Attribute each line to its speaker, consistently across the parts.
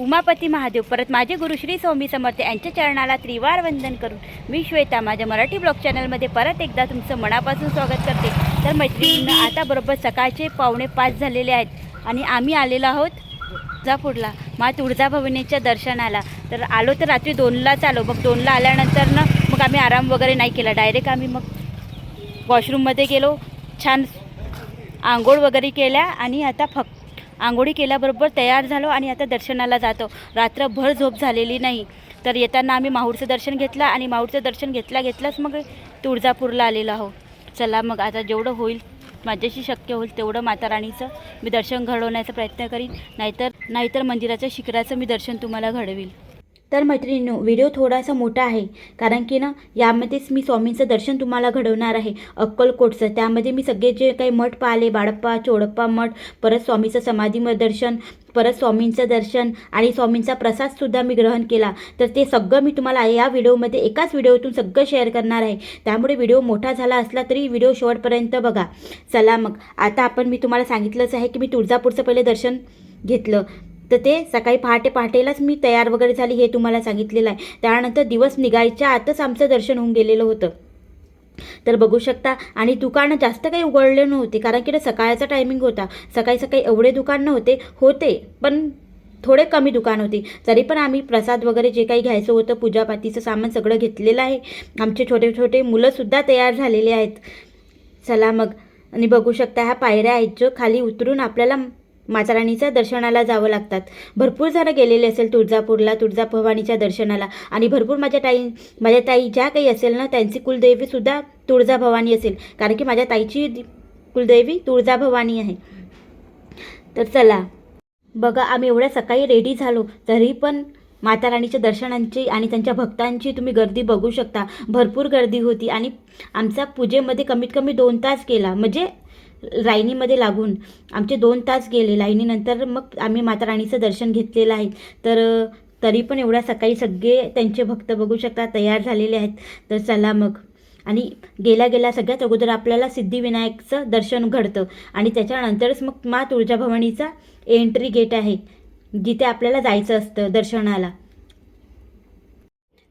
Speaker 1: उमापती महादेव परत माझे गुरु श्री स्वामी समर्थ यांच्या चरणाला त्रिवार वंदन करून मी श्वेता माझ्या मराठी ब्लॉग चॅनलमध्ये परत एकदा तुमचं मनापासून स्वागत करते। तर मैत्रिणींना आता बरोबर सकाळचे 4:45 झालेले आहेत आणि आम्ही आलेलो आहोत तुळजापूरला मा तुळजाभवानीच्या दर्शनाला। तर आलो तर रात्री 2लाच आलो। मग 2ला आल्यानंतर ना मग आम्ही आराम वगैरे नाही केला, डायरेक्ट आम्ही मग वॉशरूममध्ये गेलो, छान आंघोळ वगैरे केल्या आणि आता फक्त आंघोळी केल्याबरोबर तयार झालो आणि आता दर्शनाला जातो। रात्रभर झोप झालेली नाही। तर येताना आम्ही माहूरचं दर्शन घेतलं आणि माहूरचं दर्शन घेतल्याच मग तुळजापूरला आलेलो आहोत। चला मग आता जेवढं होईल माझ्याशी शक्य होईल तेवढं माता राणीचं मी दर्शन घडवण्याचा प्रयत्न करीन, नाहीतर मंदिराच्या शिखराचं मी दर्शन तुम्हाला घडवील। तर मैत्रिणींनो, व्हिडिओ थोडासा मोठा आहे कारण की ना यामध्येच मी स्वामींचं दर्शन तुम्हाला घडवणार आहे अक्कलकोटचं। त्यामध्ये मी सगळे जे काही मठ पाहिले, बाळप्पा चोडप्पा मठ, परत स्वामीचं समाधी दर्शन, परत स्वामींचं दर्शन आणि स्वामींचा प्रसादसुद्धा मी ग्रहण केला। तर ते सगळं मी तुम्हाला या व्हिडिओमध्ये एकाच व्हिडिओतून सगळं शेअर करणार आहे। त्यामुळे व्हिडिओ मोठा झाला असला तरी व्हिडिओ शेवटपर्यंत बघा। चला मग आता मी तुम्हाला सांगितलंच आहे की मी तुळजापूरचं पहिले दर्शन घेतलं, तर ते सकाळी पहाटेलाच मी तयार वगैरे झाली हे तुम्हाला सांगितलेलं आहे। त्यानंतर दिवस निघायच्या आतच आमचं दर्शन होऊन गेलेलं होतं। तर बघू शकता, आणि दुकानं जास्त काही उघडले नव्हते कारण की सकाळचा टायमिंग होता। सकाळी एवढे दुकान होते पण थोडे कमी दुकान होते। तरी पण आम्ही प्रसाद वगैरे जे काही घ्यायचं होतं, पूजापातीचं सामान सगळं घेतलेलं आहे। आमचे छोटे छोटे मुलंसुद्धा तयार झालेले आहेत। चला मग, आणि बघू शकता ह्या पायऱ्या आहेत जो खाली उतरून आपल्याला माता राणीच्या दर्शनाला जावं लागतात। भरपूर जण गेलेले असेल तुळजापूरला, तुळजाभवानीच्या दर्शनाला, आणि भरपूर माझ्या ताई ज्या काही असेल ना त्यांची कुलदेवीसुद्धा तुळजाभवानी असेल कारण की माझ्या ताईची कुलदेवी तुळजाभवानी आहे। तर चला बघा, आम्ही एवढ्या सकाळी रेडी झालो तरी पण माता राणीच्या दर्शनांची आणि त्यांच्या भक्तांची तुम्ही गर्दी बघू शकता। भरपूर गर्दी होती आणि आमचा पूजेमध्ये कमीत कमी 2 तास गेला, म्हणजे लाईनीमध्ये लागून आमचे 2 तास गेले। लाईनीनंतर मग आम्ही माता राणीचं दर्शन घेतलेलं आहे। तर तरी पण एवढ्या सकाळी सगळे त्यांचे भक्त बघू शकता तयार झालेले आहेत। तर चला मग, आणि गेल्या सगळ्यात अगोदर आपल्याला सिद्धिविनायकचं दर्शन घडतं आणि त्याच्यानंतरच मग मा तुळजाभवानीचा एंट्री गेट आहे जिथे आपल्याला जायचं असतं दर्शनाला।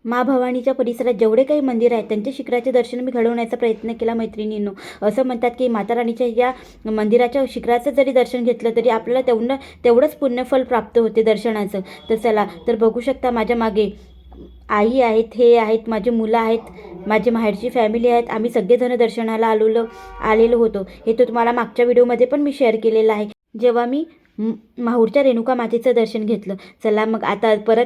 Speaker 1: मा भवानीच्या परिसरात जेवढे काही मंदिर आहेत त्यांच्या शिखराचे दर्शन मी घडवण्याचा प्रयत्न केला मैत्रिणींनो। असं म्हणतात की माता राणीच्या या मंदिराच्या शिखराचं जरी दर्शन घेतलं तरी आपल्याला तेवढंच पुण्यफल प्राप्त होते दर्शनाचं। तर चला, तर बघू शकता माझ्या मागे आई आहेत, हे आहेत माझे मुलं आहेत, माझी माहेरची फॅमिली आहेत। आम्ही सगळेजण दर्शनाला आलेलो होतो। हे तर तुम्हाला मागच्या व्हिडिओमध्ये पण मी शेअर केलेलं आहे जेव्हा मी माहूरच्या रेणुका मातेचं दर्शन घेतलं। चला मग आता परत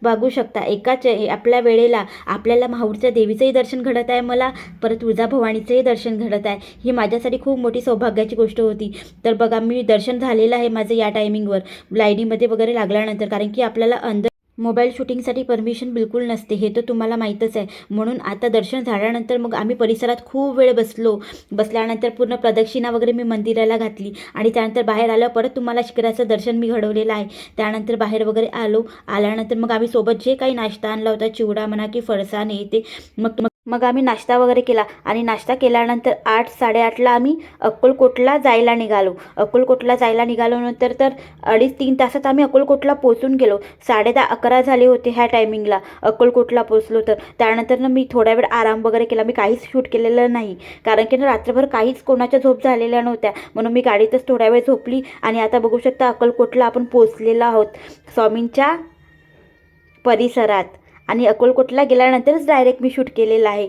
Speaker 1: बघू शकता एकाच आपल्या वेळेला आपल्याला माहूरच्या देवीचंही दर्शन घडत आहे, मला परत तुळजाभवानीचंही दर्शन घडत आहे। ही माझ्यासाठी खूप मोठी सौभाग्याची गोष्ट होती। तर बघा, मी दर्शन झालेलं आहे माझं या टायमिंगवर लाईनीमध्ये वगैरे लागल्यानंतर, कारण की आपल्याला मोबाईल शूटिंगसाठी परमिशन बिलकुल नसते, हे तर तुम्हाला माहीतच आहे। म्हणून आता दर्शन झाल्यानंतर मग आम्ही परिसरात खूप वेळ बसल्यानंतर पूर्ण प्रदक्षिणा वगैरे मी मंदिराला घातली आणि त्यानंतर बाहेर आलं, परत तुम्हाला शिखराचं दर्शन मी घडवलेलं आहे। त्यानंतर बाहेर वगैरे आल्यानंतर मग आम्ही सोबत जे काही नाश्ता आणला होता, चिवडा म्हणा की फरसाण येते, मग आम्ही नाश्ता वगैरे केला आणि नाश्ता केल्यानंतर 8-8:30ला आम्ही अक्कलकोटला जायला निघालो नंतर तर 2.5-3 तासात आम्ही अक्कलकोटला पोहोचून गेलो। 10:30-11 झाले होते ह्या टायमिंगला अक्कलकोटला पोहोचलो। तर त्यानंतर ना मी थोडा वेळ आराम वगैरे केला। मी काहीच शूट केलेलं नाही कारण की रात्रभर काहीच कोणाच्या झोप झालेल्या नव्हत्या, म्हणून मी गाडीतच थोडा वेळ झोपली। आणि आता बघू शकता अक्कलकोटला आपण पोहोचलेलो आहोत स्वामींच्या परिसरात, आणि अक्कलकोटला गेल्यानंतरच डायरेक्ट मी शूट केलेलं आहे।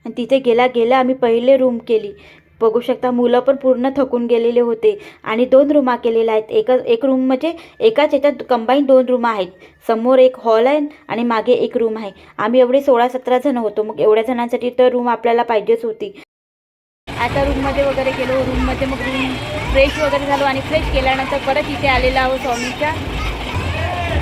Speaker 1: आणि तिथे गेल्या आम्ही पहिले रूम केली। बघू शकता मुलं पण पूर्ण थकून गेलेले होते आणि 2 रूमा केलेल्या आहेत। एक रूम म्हणजे एकाच याच्यात कंबाईन 2 रूम आहेत। समोर एक हॉल आहे आणि मागे एक रूम आहे। आम्ही एवढे 16-17 जण होतो, मग एवढ्या जणांसाठी तर रूम आपल्याला पाहिजेच होती। आता रूममध्ये वगैरे गेलो, रूम फ्रेश वगैरे झालो आणि फ्रेश केल्यानंतर परत इथे आलेलो आहोत स्वामीच्या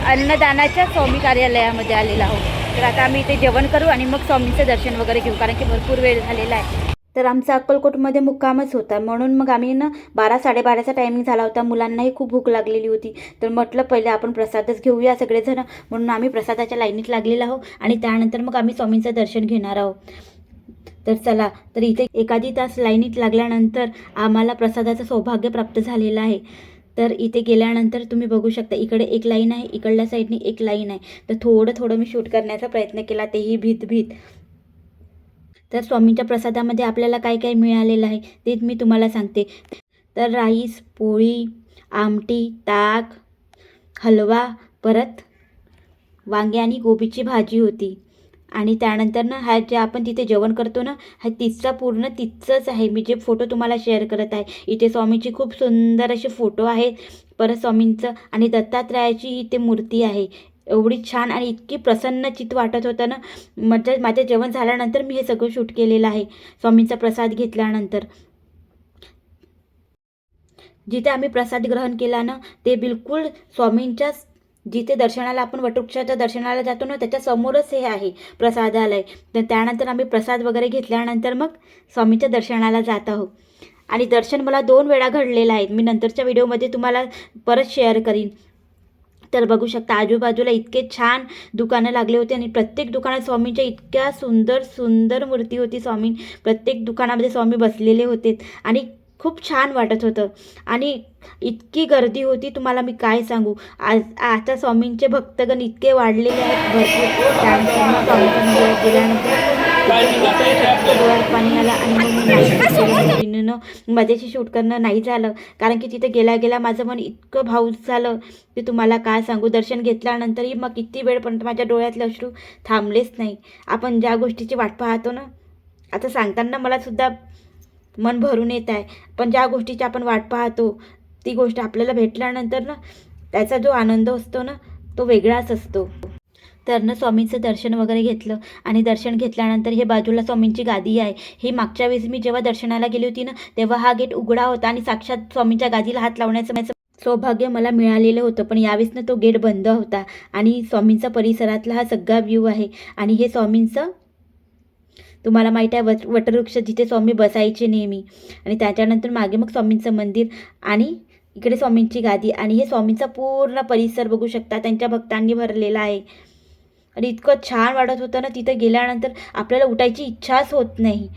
Speaker 1: अन्नदानाच्या स्वामी कार्यालयामध्ये आलेलो आहोत। तर आता आम्ही इथे जेवण करू आणि मग स्वामींचं दर्शन वगैरे घेऊ कारण की भरपूर वेळ झालेला आहे। तर आमचा अक्कलकोटमध्ये मुक्कामच होता, म्हणून मग आम्ही 12-12:30चा टायमिंग झाला होता। मुलांनाही खूप भूक लागलेली होती, तर म्हटलं पहिले आपण प्रसादच घेऊया सगळेजण, म्हणून आम्ही प्रसादाच्या लाईनीत लागलेलो आहोत आणि त्यानंतर मग आम्ही स्वामींचं दर्शन घेणार आहोत। तर चला, तर इथे 1 तास लाईनीत लागल्यानंतर आम्हाला प्रसादाचं सौभाग्य प्राप्त झालेलं आहे। तर इथे गेल्यानंतर तुम्ही बघू शकता इकडे एक लाईन आहे, इकडल्या साईडनी एक लाईन आहे. तर थोडं थोडं मी शूट करण्याचा प्रयत्न केला, तेही भीत. तर स्वामींच्या प्रसादामध्ये आपल्याला काय काय मिळालेलं आहे ते मी तुम्हाला सांगते. तर राईस, पोळी, आमटी, ताक, हलवा, परत वांगे आणि गोबीची भाजी होती. आणि त्यानंतर ना हा जे आपण तिथे जेवण करतो ना, हा तिथचा पूर्ण तिथचंच आहे. मी जे फोटो तुम्हाला शेअर करत आहे, इथे स्वामींची खूप सुंदर असे फोटो आहेत. परत स्वामींचं आणि दत्तात्रयाची इथे मूर्ती आहे. एवढी छान आणि इतकी प्रसन्नचित्त वाटत होतं ना. म्हणजे माझं जेवण झाल्यानंतर मी हे सगळं शूट केलेलं आहे, स्वामींचा प्रसाद घेतल्यानंतर. जिथे आम्ही प्रसाद ग्रहण केला ना, ते बिलकुल स्वामींच्या जिथे दर्शनाला आपण वटवृक्षाच्या दर्शनाला जातो ना, त्याच्या समोरच हे आहे प्रसादालय. तर त्यानंतर आम्ही प्रसाद वगैरे घेतल्यानंतर मग स्वामींच्या दर्शनाला जात आहोत. आणि दर्शन मला 2 वेळा घडलेलं आहे. मी नंतरच्या व्हिडिओमध्ये तुम्हाला परत शेअर करीन. तर बघू शकता आजूबाजूला इतके छान दुकानं लागले होते आणि प्रत्येक दुकानात स्वामींच्या इतक्या सुंदर सुंदर मूर्ती होती. प्रत्येक दुकानामध्ये स्वामी बसलेले होते आणि खूप छान वाटत होतं. आणि इतकी गर्दी होती तुम्हाला मी काय सांगू. आता स्वामींचे भक्तगण इतके वाढलेले आहेत भरपूर. त्यानंतर मग स्वामींच्या मंदिरात गेल्यानंतर डोळ्यात पाणी आलं आणि मग मी माझ्याशी शूट करणं नाही झालं, कारण की तिथे गेल्या माझं मन इतकं भावूक झालं की तुम्हाला काय सांगू. दर्शन घेतल्यानंतरही मग किती वेळपर्यंत माझ्या डोळ्यातले अश्रू थांबलेच नाही. आपण ज्या गोष्टीची वाट पाहतो ना, आता सांगताना मला सुद्धा मन भरून येत आहे, पण ज्या गोष्टीची आपण वाट पाहतो ती गोष्ट आपल्याला भेटल्यानंतर ना, त्याचा जो आनंद असतो ना, तो वेगळाच असतो. तर ना स्वामींचं दर्शन वगैरे घेतलं आणि दर्शन घेतल्यानंतर हे बाजूला स्वामींची गादी आहे. ही मागच्या वेळेस मी जेव्हा दर्शनाला गेली होती ना, तेव्हा हा गेट उघडा होता आणि साक्षात स्वामींच्या गादीला हात लावण्याचं माझं सौभाग्य मला मिळालेलं होतं. पण यावेळेस ना तो गेट बंद होता आणि स्वामींचा परिसरातला हा सगळा व्ह्यू आहे. आणि हे स्वामींचं तुम्हाला माहीत आहे वटवृक्ष जिथे स्वामी बसायचे नेहमी. आणि त्याच्यानंतर मागे मग स्वामींचं मंदिर आणि इकडे स्वामींची गादी आणि हे स्वामींचा पूर्ण परिसर बघू शकता, त्यांच्या भक्तांनी भरलेला आहे. आणि इतकं छान वाटत होतं ना, तिथं गेल्यानंतर आपल्याला उठायची इच्छाच होत नाही.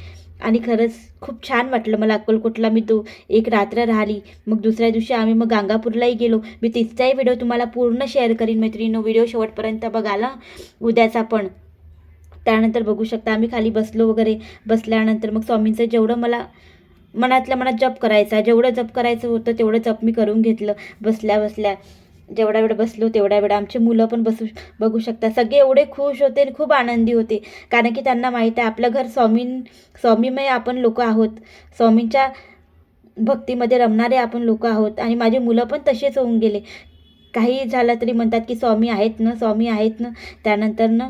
Speaker 1: आणि खरंच खूप छान वाटलं मला. अक्कलकोटला मी एक रात्र राहिली. मग दुसऱ्या दिवशी आम्ही मग गाणगापूरलाही गेलो. मी तिथचाही व्हिडिओ तुम्हाला पूर्ण शेअर करीन मैत्रिणींनो. व्हिडिओ शेवटपर्यंत बघायला उद्याचा पण. त्यानंतर बघू शकता आम्ही खाली बसलो वगैरे. बसल्यानंतर मग स्वामींचं जेवढं मला मनातल्या मनात जप करायचा, जेवढं जप करायचं होतं तेवढं जप मी करून घेतलं. बसल्या जेवढा वेळ बसलो तेवढा वेळ आमचे मुलं पण बघू शकता सगळे एवढे खुश होते आणि खूप आनंदी होते, कारण की त्यांना माहीत आहे आपलं घर स्वामीमय आपण लोक आहोत. स्वामींच्या भक्तीमध्ये रमणारे आपण लोक आहोत. आणि माझे मुलं पण तसेच होऊन गेले. काही झालं तरी म्हणतात की स्वामी आहेत ना. त्यानंतर ना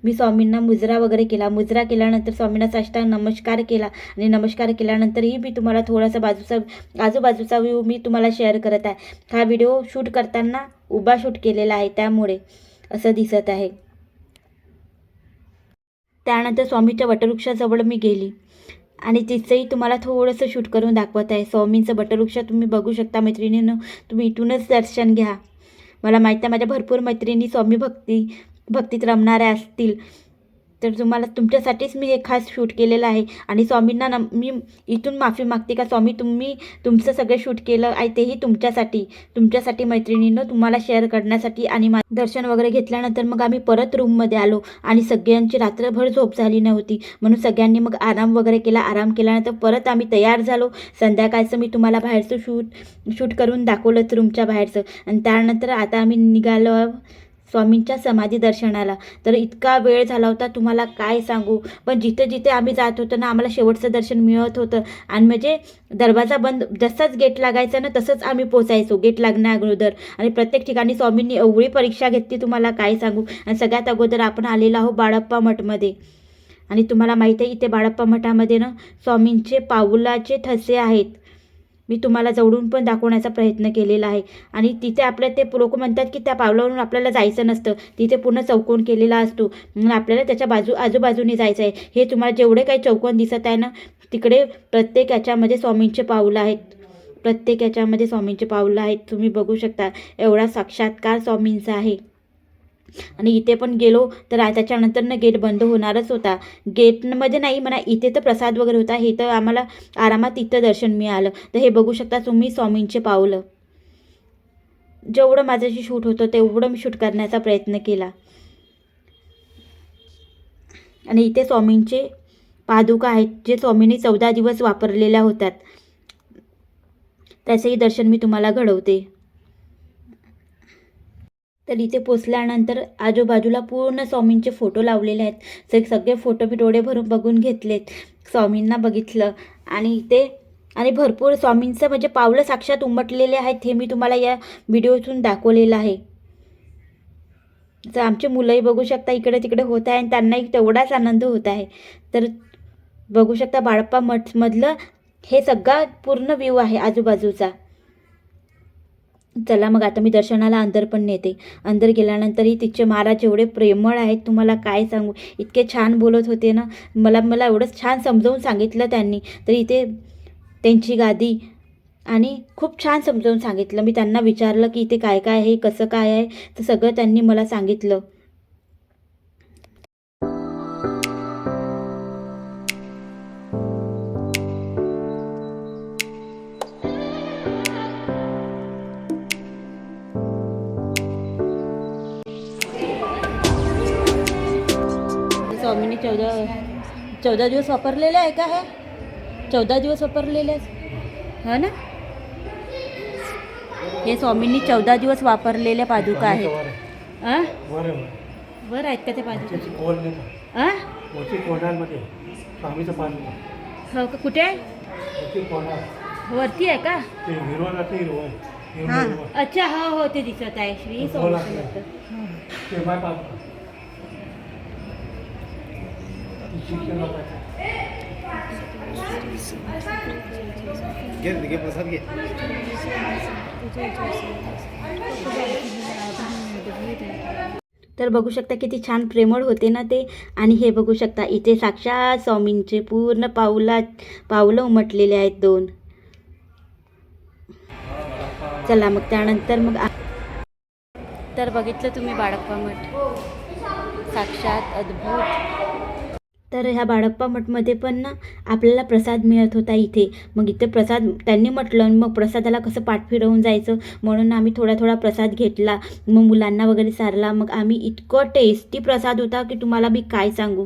Speaker 1: मी स्वामींना मुजरा वगैरे केला. मुजरा केल्यानंतर स्वामींना साष्टांग नमस्कार केला. आणि नमस्कार केल्यानंतरही मी तुम्हाला थोडासा आजूबाजूचा व्ह्यू मी तुम्हाला शेअर करत आहे. हा व्हिडिओ शूट करताना उभा शूट केलेला आहे, त्यामुळे असं दिसत आहे. त्यानंतर स्वामीच्या वटवृक्षाजवळ मी गेली आणि तिथंही तुम्हाला थोडंसं शूट करून दाखवत आहे. स्वामींचं वटवृक्ष तुम्ही बघू शकता मैत्रिणींनो. तुम्ही इथूनच दर्शन घ्या. मला माहीत आहे माझ्या भरपूर मैत्रिणी स्वामी भक्तीत रमणाऱ्या असतील, तर तुमच्यासाठीच मी हे खास शूट केलेलं आहे. आणि स्वामींना मी इथून माफी मागते का स्वामी तुम्ही तुमचं सगळं शूट केलं आहे तेही तुमच्यासाठी मैत्रिणींनो, तुम्हाला शेअर करण्यासाठी. आणि दर्शन वगैरे घेतल्यानंतर मग आम्ही परत रूममध्ये आलो आणि सगळ्यांची रात्रभर झोप झाली नव्हती, म्हणून सगळ्यांनी मग आराम वगैरे केला. आराम केल्यानंतर परत आम्ही तयार झालो. संध्याकाळचं मी तुम्हाला बाहेरचं शूट करून दाखवलंच रूमच्या बाहेरचं. आणि त्यानंतर आता आम्ही निघालो स्वामींच्या समाधी दर्शनाला. तर इतका वेळ झाला होता तुम्हाला काय सांगू. पण जिथे आम्ही जात होतो ना, आम्हाला शेवटचं दर्शन मिळत होतं. आणि म्हणजे दरवाजा बंद जसाच गेट लागायचा ना, तसंच आम्ही पोचायचो गेट लागण्या अगोदर. आणि प्रत्येक ठिकाणी स्वामींनी एवढी परीक्षा घेतली तुम्हाला काय सांगू. आणि सगळ्यात अगोदर आपण आलेलो आहोत बाळप्पा मठमध्ये. आणि तुम्हाला माहीत आहे इथे बाळप्पा मठामध्ये ना स्वामींचे पाऊलाचे ठसे आहेत. मी तुम्हाला जवळून पण दाखवण्याचा प्रयत्न केलेला आहे. आणि तिथे आपल्या ते लोक म्हणतात की त्या पावलावरून आपल्याला जायचं नसतं, तिथे पूर्ण चौकोन केलेला असतो, म्हणून आपल्याला त्याच्या आजूबाजूने जायचं आहे. हे तुम्हाला जेवढे काही चौकोन दिसत आहे ना, तिकडे प्रत्येक याच्यामध्ये स्वामींचे पाऊलं आहेत. तुम्ही बघू शकता एवढा साक्षात्कार स्वामींचा आहे. आणि इथे पण गेलो तर त्याच्यानंतर ना गेट बंद होणारच होता. गेटमध्ये नाही म्हणा, इथे तर प्रसाद वगैरे होता. हे तर आम्हाला आरामात इथं दर्शन मिळालं. तर हे बघू शकता तुम्ही स्वामींचे पावलं. जेवढं माझ्याशी शूट होतं तेवढं मी शूट करण्याचा प्रयत्न केला. आणि इथे स्वामींचे पादुका आहेत जे स्वामींनी 14 दिवस वापरलेल्या होत्यात, त्याचेही दर्शन मी तुम्हाला घडवते. तर इथे पोचल्यानंतर आजूबाजूला पूर्ण स्वामींचे फोटो लावलेले आहेत. सगळे फोटो मी डोळे भरून बघून घेतलेत, स्वामींना बघितलं. आणि इथे आणि भरपूर स्वामींचं म्हणजे पावलं साक्षात उमटलेले आहेत, हे मी तुम्हाला या व्हिडिओतून दाखवलेलं आहे. तर आमची मुलंही बघू शकता इकडे तिकडे होत आहे आणि त्यांनाही तेवढाच आनंद होत आहे. तर बघू शकता बाळप्पा मठमधलं हे सगळा पूर्ण व्ह्यू आहे आजूबाजूचा. चला मग आता मी दर्शनाला अंदर पण नेते. अंदर गेल्यानंतरही तिचे महाराज एवढे प्रेमळ आहेत, तुम्हाला काय सांगू. इतके छान बोलत होते ना, मला एवढंच छान समजावून सांगितलं त्यांनी. तर इथे त्यांची गादी आणि खूप छान समजावून सांगितलं. मी त्यांना विचारलं की इथे काय काय आहे, कसं काय आहे, तर सगळं त्यांनी मला सांगितलं. स्वामींनी 14 दिवस वापरलेले आहे का? हे 14 दिवस वापरलेले हो ना. हे स्वामींनी 14 दिवस वापरलेल्या पादुका आहेत. वर आहेत का ते पादुका? हो का? कुठे आहे? वरती आहे का? अच्छा, हो ते दिसत आहे. श्री स्वामी समर्थ.
Speaker 2: प्रसाद घे.
Speaker 1: तर बघू शकता किती छान प्रेमळ होते ना ते. आणि हे बघू शकता इथे साक्षात स्वामींचे पूर्ण पावलं उमटलेले आहेत 2. चला मग त्यानंतर मग तर बघितलं तुम्ही बाळप्पा मठ, साक्षात अद्भुत. तर ह्या बाळप्पा मठमध्ये पण ना आपल्याला प्रसाद मिळत होता इथे. मग इथे प्रसाद त्यांनी म्हटलं, मग प्रसादाला कसं पाठ फिरवून जायचं, म्हणून आम्ही थोडा प्रसाद घेतला. मग मुलांना वगैरे सारला. मग आम्ही इतकं टेस्टी प्रसाद होता की तुम्हाला मी काय सांगू.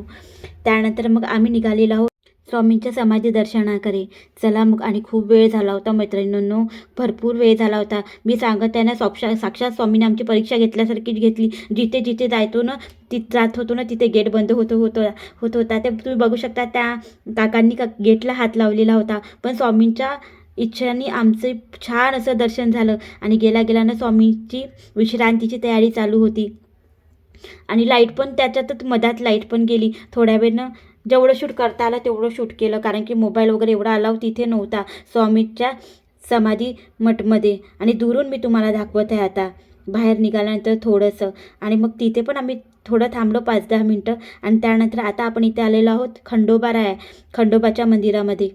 Speaker 1: त्यानंतर मग आम्ही निघालेलो आहोत स्वामींच्या समाधी दर्शनाकडे. चला मग. आणि खूप वेळ झाला होता मैत्रिणींनो, भरपूर वेळ झाला होता. मी सांगत आहे ना, साक्षात स्वामींनी आमची परीक्षा घेतल्यासारखीच घेतली. जिथे जायचो ना, जात होतो ना, तिथे गेट बंद होत होता. ते तुम्ही बघू शकता, त्या काकांनी गेटला हात लावलेला होता. पण स्वामींच्या इच्छाने आमचं छान असं दर्शन झालं. आणि गेला ना स्वामींची विश्रांतीची तयारी चालू होती. आणि लाईट पण त्याच्यातच मधात लाईट पण गेली. थोड्या वेळनं जेवढं शूट करता आलं तेवढं शूट केलं, कारण की मोबाईल वगैरे एवढा अलाव तिथे नव्हता स्वामींच्या समाधी मठमध्ये. आणि दुरून मी तुम्हाला दाखवत आहे आता. बाहेर निघाल्यानंतर थोडंसं. आणि मग तिथे पण आम्ही थोडं थांबलो 5-10 मिनटं. आणि त्यानंतर आता आपण इथे आलेलो आहोत खंडोबाच्या मंदिरामध्ये.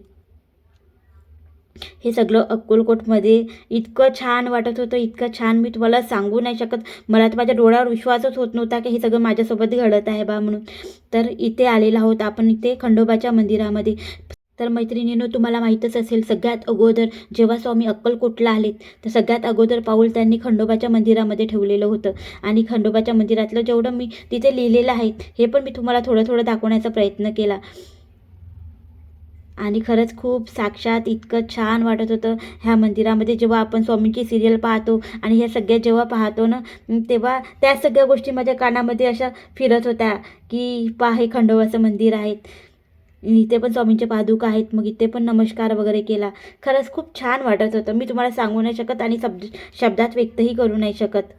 Speaker 1: हे सगळं अक्कलकोटमध्ये इतकं छान वाटत होतं, इतकं छान मी तुम्हाला सांगू नाही शकत. मला तर माझ्या डोळ्यावर विश्वासच होत नव्हता की हे सगळं माझ्यासोबत घडत आहे बा म्हणून. तर इथे आलेलो आहोत आपण इथे खंडोबाच्या मंदिरामध्ये. तर मैत्रिणींनो, तुम्हाला माहीतच असेल, सगळ्यात अगोदर जेव्हा स्वामी अक्कलकोटला आलेत, तर सगळ्यात अगोदर पाऊल त्यांनी खंडोबाच्या मंदिरामध्ये ठेवलेलं होतं. आणि खंडोबाच्या मंदिरातलं जेवढं मी तिथे लिहिलेलं आहे हे पण मी तुम्हाला थोडं दाखवण्याचा प्रयत्न केला. आणि खरंच खूप साक्षात इतकं छान वाटत होतं ह्या मंदिरामध्ये. जेव्हा आपण स्वामींची सिरियल पाहतो आणि ह्या सगळ्या जेव्हा पाहतो ना, तेव्हा त्या सगळ्या गोष्टी माझ्या कानामध्ये अशा फिरत होत्या की पहा, हे खंडोबाचं मंदिर आहेत, इथे पण स्वामींचे पादुका आहेत. मग इथे पण नमस्कार वगैरे केला. खरंच खूप छान वाटत होतं. मी तुम्हाला सांगू नाही शकत आणि शब्दात व्यक्तही करू नाही शकत.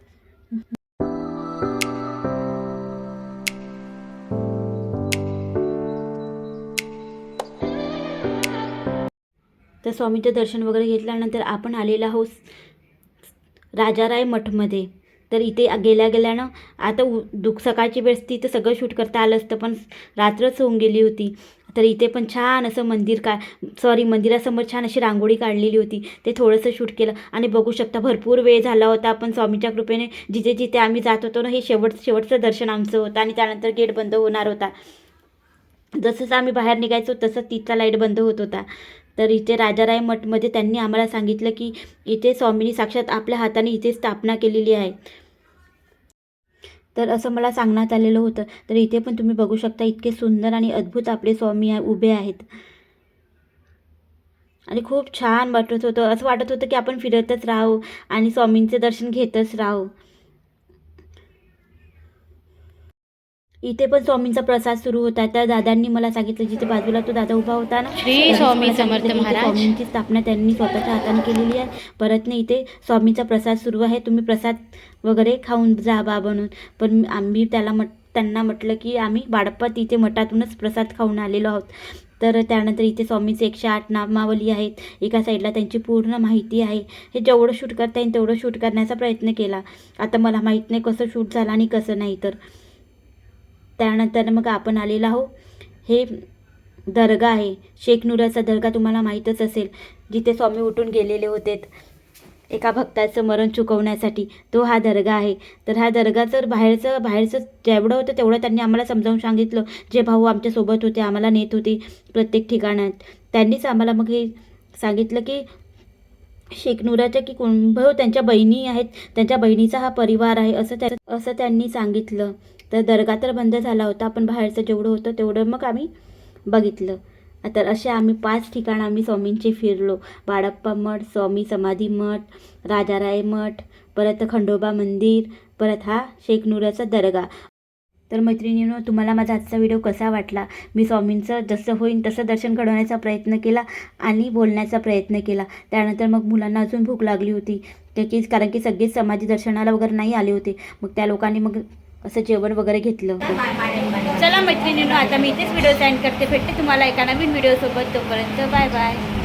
Speaker 1: तर स्वामींचं दर्शन वगैरे घेतल्यानंतर आपण आलेलो आहोत राजाराय मठमध्ये. तर इथे गेल्यानं आता सकाळची वेळेस तिथं सगळं शूट करता आलं असतं, पण रात्रच होऊन गेली होती. तर इथे पण छान असं मंदिरासमोर छान अशी रांगोळी काढलेली होती, ते थोडंसं शूट केलं. आणि बघू शकता भरपूर वेळ झाला होता. पण स्वामींच्या कृपेने जिथे आम्ही जात होतो ना, हे शेवटचं दर्शन आमचं होतं. आणि त्यानंतर गेट बंद होणार होता. जसंच आम्ही बाहेर निघायचो तसंच तिथला लाईट बंद होत होता. तर इथे राजाराय मठमध्ये त्यांनी आम्हाला सांगितलं की इथे स्वामींनी साक्षात आपल्या हाताने इथे स्थापना केलेली आहे. तर असं मला सांगण्यात आलेलं होतं. तर इथे पण तुम्ही बघू शकता इतके सुंदर आणि अद्भुत आपले स्वामी उभे आहेत आणि खूप छान वाटत होतं. असं वाटत होतं की आपण फिरतच राहू आणि स्वामींचे दर्शन घेतच राहू. इथे पण स्वामींचा प्रसाद सुरू होता. त्या दादांनी मला सांगितलं, जिथे बाजूला तो दादा उभा होता ना,
Speaker 2: श्री स्वामी समर्थ महाराज.
Speaker 1: स्वामींची स्थापना त्यांनी स्वतःच्या हाताने केलेली आहे. परत नाही इथे स्वामींचा प्रसाद सुरू आहे, तुम्ही प्रसाद वगैरे खाऊन जा बा बनून. पण आम्ही त्यांना म्हटलं की आम्ही बाळप्पा तिथे मठातूनच प्रसाद खाऊन आलेलो आहोत. तर त्यानंतर इथे स्वामींचे 108 नामावली आहेत. एका साईडला त्यांची पूर्ण माहिती आहे. हे जेवढं शूट करता येईल तेवढं शूट करण्याचा प्रयत्न केला. आता मला माहीत नाही कसं शूट झालं आणि कसं नाही. तर त्यानंतर मग आपण आलेलो आहो, हे दर्गा आहे, शेख नूराचा दर्गा, तुम्हाला माहीतच असेल, जिथे स्वामी उठून गेलेले होते एका भक्ताचं मरण चुकवण्यासाठी. तो हा दर्गा आहे. तर हा दर्गा तर बाहेरचं जेवढं होतं तेवढं त्यांनी आम्हाला समजावून सांगितलं. जे भाऊ आमच्यासोबत होते, आम्हाला नेत होते प्रत्येक ठिकाणात, त्यांनीच आम्हाला मग हे सांगितलं की शेख नूराच्या की भाऊ त्यांच्या बहिणी आहेत, त्यांच्या बहिणीचा हा परिवार आहे, असं त्यांनी सांगितलं. तर दर्गा तर बंद झाला होता, पण बाहेरचं जेवढं होतं तेवढं मग आम्ही बघितलं. तर असे आम्ही 5 ठिकाण आम्ही स्वामींचे फिरलो. बाळप्पा मठ, स्वामी समाधी मठ, राजाराय मठ, परत खंडोबा मंदिर, परत हा शेख नूराचा दर्गा. तर मैत्रिणींनो, तुम्हाला माझा आजचा व्हिडिओ कसा वाटला? मी स्वामींचं जसं होईल तसं दर्शन घडवण्याचा प्रयत्न केला आणि बोलण्याचा प्रयत्न केला. त्यानंतर मग मुलांना अजून भूक लागली होती, कारण की सगळेच समाधी दर्शनाला वगैरे नाही आले होते. मग त्या लोकांनी मग असं जेवण वगैरे घेतलं. चला मैत्रिणींनो, आता मी इथेच व्हिडिओ सेंड करते. भेटते तुम्हाला एका नवीन व्हिडिओसोबत. तोपर्यंत बाय बाय.